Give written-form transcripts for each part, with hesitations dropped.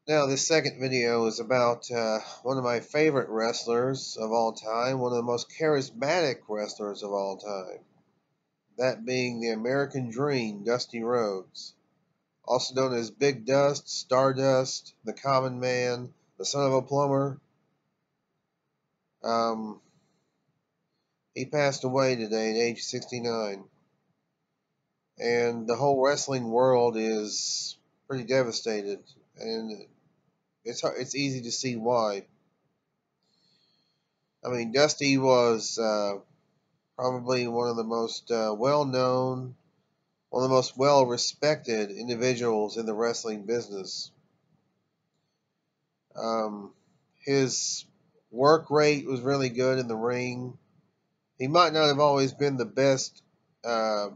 Now, this second video is about one of my favorite wrestlers of all time, one of the most charismatic wrestlers of all time. That being the American Dream, Dusty Rhodes. Also known as Big Dust, Stardust, the Common Man, the Son of a Plumber. Um, he passed away today at age 69. And the whole wrestling world is pretty devastated. And it's easy to see why. I mean, Dusty was probably one of the most well-known, one of the most well-respected individuals in the wrestling business. Um, his work rate was really good in the ring. He might not have always been the best uh,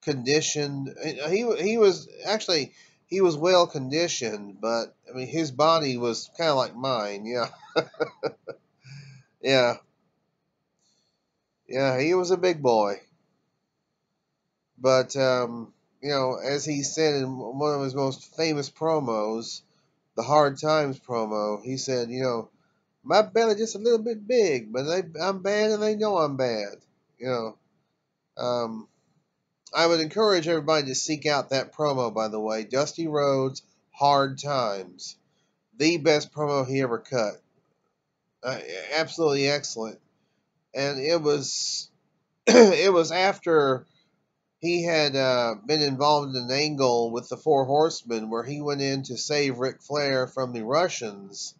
conditioned. He was actually he was well conditioned, but I mean his body was kind of like mine. Yeah, yeah, yeah. He was a big boy. But as he said in one of his most famous promos, the Hard Times promo, he said, my belly just a little bit big, but I'm bad and they know I'm bad. You know, um, I would encourage everybody to seek out that promo. By the way, Dusty Rhodes, Hard Times, the best promo he ever cut. Uh, Absolutely excellent, and it was it was after he had been involved in an angle with the Four Horsemen where he went in to save Ric Flair from the Russians,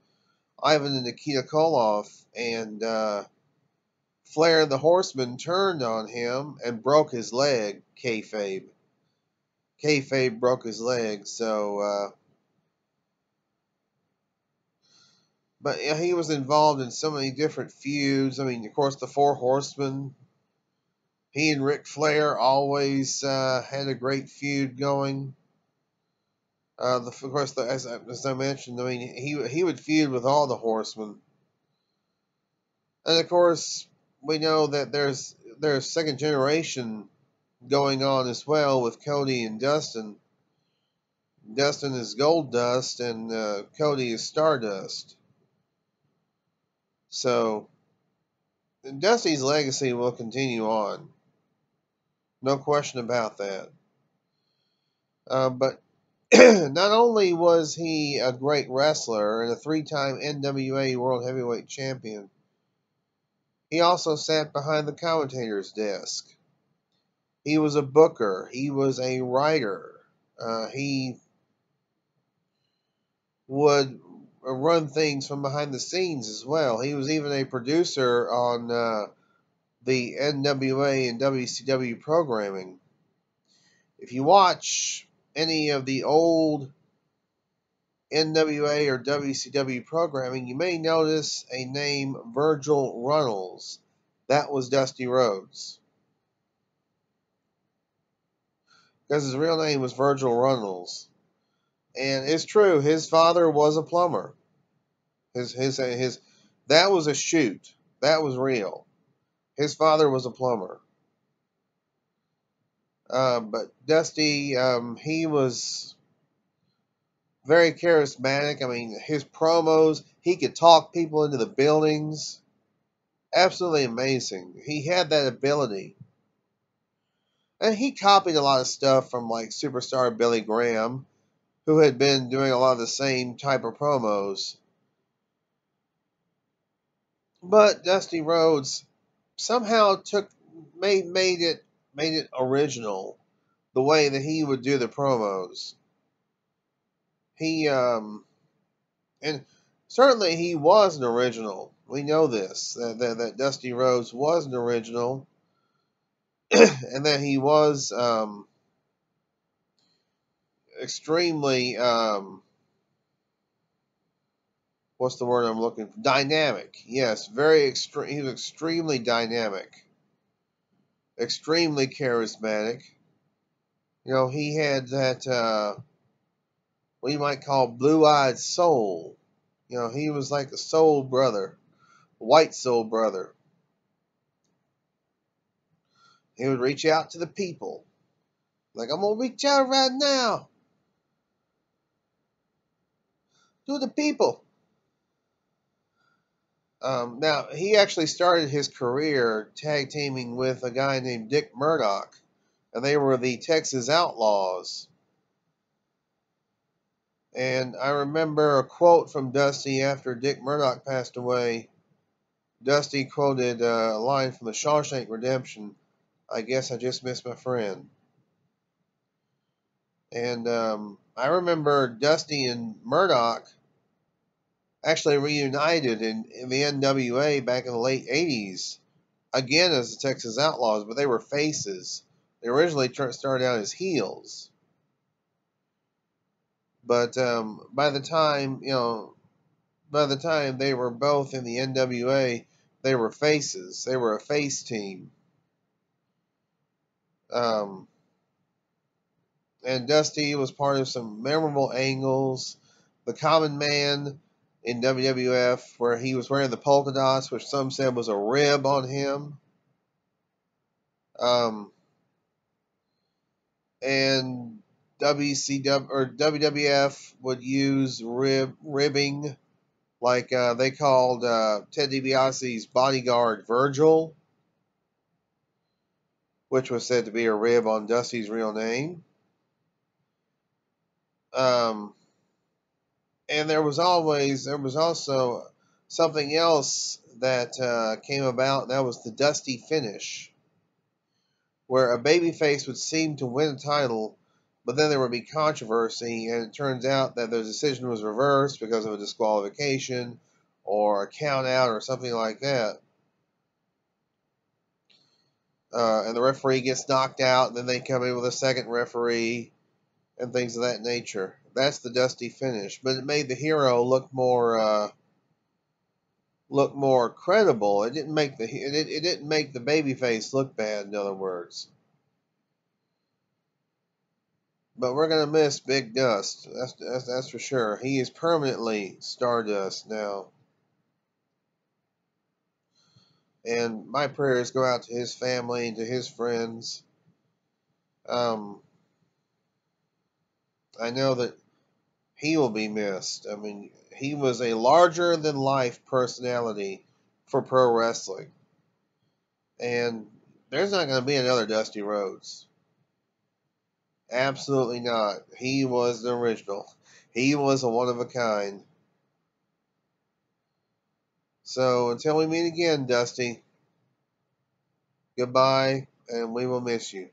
Ivan and Nikita Koloff, and Flair and the Horsemen turned on him and broke his leg, kayfabe. Kayfabe broke his leg, but yeah, he was involved in so many different feuds. I mean, of course, the Four Horsemen. He and Ric Flair always had a great feud going. Of course, as I mentioned, I mean, he would feud with all the Horsemen, and of course, we know that there's second generation going on as well with Cody and Dustin. Dustin is Gold Dust, and Cody is Stardust. So Dusty's legacy will continue on, no question about that. But not only was he a great wrestler and a three-time NWA World Heavyweight Champion, he also sat behind the commentator's desk. He was a booker. He was a writer. He would run things from behind the scenes as well. He was even a producer on the NWA and WCW programming. If you watch any of the old NWA or WCW programming, you may notice a name, Virgil Runnels. That was Dusty Rhodes. Because his real name was Virgil Runnels. And it's true, his father was a plumber. His that was a shoot. That was real. His father was a plumber. But Dusty, he was very charismatic. I mean, his promos, he could talk people into the buildings. Absolutely amazing. He had that ability. And he copied a lot of stuff from like superstar Billy Graham, who had been doing a lot of the same type of promos. But Dusty Rhodes somehow made it original the way that he would do the promos. He and certainly he was an original. We know this that Dusty Rhodes was an original, and that he was extremely what's the word I'm looking for? Dynamic. Yes, very extreme. He was extremely dynamic, extremely charismatic. He had that what you might call blue-eyed soul. He was like a soul brother, white soul brother. He would reach out to the people, like I'm gonna reach out right now. to the people. Now, he actually started his career tag teaming with a guy named Dick Murdoch, and they were the Texas Outlaws. And I remember a quote from Dusty after Dick Murdoch passed away. Dusty quoted a line from the Shawshank Redemption, "I guess I just missed my friend." And I remember Dusty and Murdoch actually reunited in the NWA back in the late 80s, again as the Texas Outlaws, but they were faces. They originally started out as heels. But by the time they were both in the NWA, they were faces. They were a face team. Um, and Dusty was part of some memorable angles. The Common Man in WWF, where he was wearing the polka dots, which some said was a rib on him. And WCW or WWF would use ribbing, like they called Ted DiBiase's bodyguard Virgil, which was said to be a rib on Dusty's real name. Um, and there was also something else that came about, and that was the Dusty finish, where a babyface would seem to win a title, but then there would be controversy, and it turns out that the decision was reversed because of a disqualification or a count out or something like that. And the referee gets knocked out, and then they come in with a second referee and things of that nature. That's the Dusty finish, but it made the hero look more credible. It didn't make it didn't make the babyface look bad. In other words. But we're gonna miss Big Dust. That's for sure. He is permanently Stardust now. And my prayers go out to his family and to his friends. Um, I know that he will be missed. I mean, he was a larger than life personality for pro wrestling. And there's not going to be another Dusty Rhodes. Absolutely not. He was the original. He was a one of a kind. So until we meet again, Dusty, goodbye, and we will miss you.